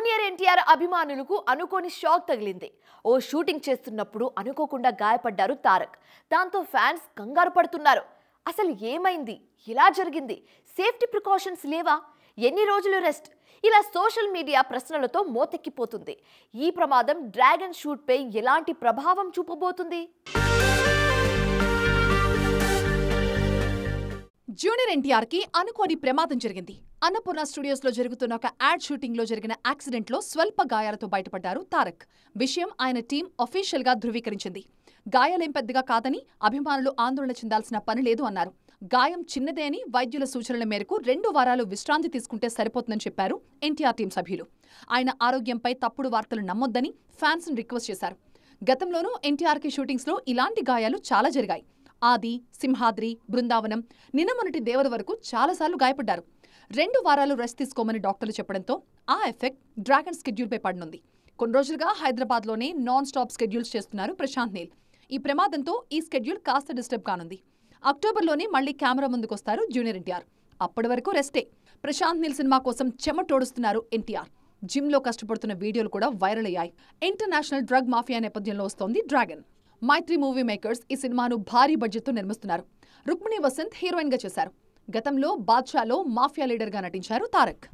Junior NTR అభిమానులకు అనుకోని shock తగిలింది. ఓ షూటింగ్ చేస్తున్నప్పుడు అనుకోకుండా గాయపడ్డారు తారక్. దాంతో ఫ్యాన్స్ కంగారు పడుతున్నారు. అసలు ఏమైంది? ఎలా జరిగింది? సేఫ్టీ ప్రికాషన్స్ లేవా? ఎన్ని రోజులు రెస్ట్? ఇలా సోషల్ మీడియా ప్రశ్నలతో మోతెక్కిపోతుంది. ఈ ప్రమాదం డ్రాగన్ షూట్ పై ఎలాంటి ప్రభావం చూపబోతుంది? జూనియర్ ఎన్టీఆర్ కి అనుకోని ప్రమాదం జరిగింది. అన్నపూర్ణ స్టూడియోస్ లో జరుగుతున్న ఒక యాడ్ షూటింగ్ లో జరిగిన యాక్సిడెంట్ లో స్వల్ప గాయాలతో బయటపడ్డారు తారక్. విషయం ఆయన టీం అఫీషియల్ గా ధృవీకరించింది. గాయాలేం పెద్దగా కాదని, అభిమానులు ఆందోళన చెందాల్సిన పని లేదు అన్నారు. గాయం చిన్నదే అని వైద్యుల సూచనల మేరకు 2 వారాలు విశ్రాంతి తీసుకుంటే సరిపోతుందని చెప్పారు ఎన్టీఆర్ టీం సభ్యులు. ఆయన ఆరోగ్యంపై తప్పుడు వార్తలు నమ్మొద్దని ఫ్యాన్స్ ను రిక్వెస్ట్ చేశారు. గతంలోనూ ఎన్టీఆర్ కి షూటింగ్స్ లో ఇలాంటి గాయాలు చాలా జరిగాయి. ఆది, సింహాద్రి, బృందావనం, నిన్నమొన్నటి దేవర వరకు చాలాసార్లు గాయపడ్డారు. 2 వారాలు రెస్ట్ తీసుకోమని డాక్టర్లు చెప్పడంతో ఆ ఎఫెక్ట్ డ్రాగన్ స్కెడ్యూల్పై పడనుంది. కొన్ని రోజులుగా హైదరాబాద్లోనే నాన్ స్టాప్ స్కెడ్యూల్స్ చేస్తున్నారు ప్రశాంత్ నీల్. ఈ ప్రమాదంతో ఈ స్కెడ్యూల్ కాస్త డిస్టర్బ్ కానుంది. అక్టోబర్లోనే మళ్లీ కెమెరా ముందుకొస్తారు జూనియర్ ఎన్టీఆర్. అప్పటి వరకు రెస్టే. ప్రశాంత్ నీల్ సినిమా కోసం చెమటోడుస్తున్నారు ఎన్టీఆర్. జిమ్ లో కష్టపడుతున్న వీడియోలు కూడా వైరల్ అయ్యాయి. ఇంటర్నేషనల్ డ్రగ్ మాఫియా నేపథ్యంలో వస్తోంది డ్రాగన్. మైత్రి మూవీ మేకర్స్ ఈ సినిమాను భారీ బడ్జెట్తో నిర్మిస్తున్నారు. రుక్మిణి వసంత్ హీరోయిన్ గా చేశారు. గతంలో బాద్షాలో మాఫియా లీడర్ గా నటించారు తారక్.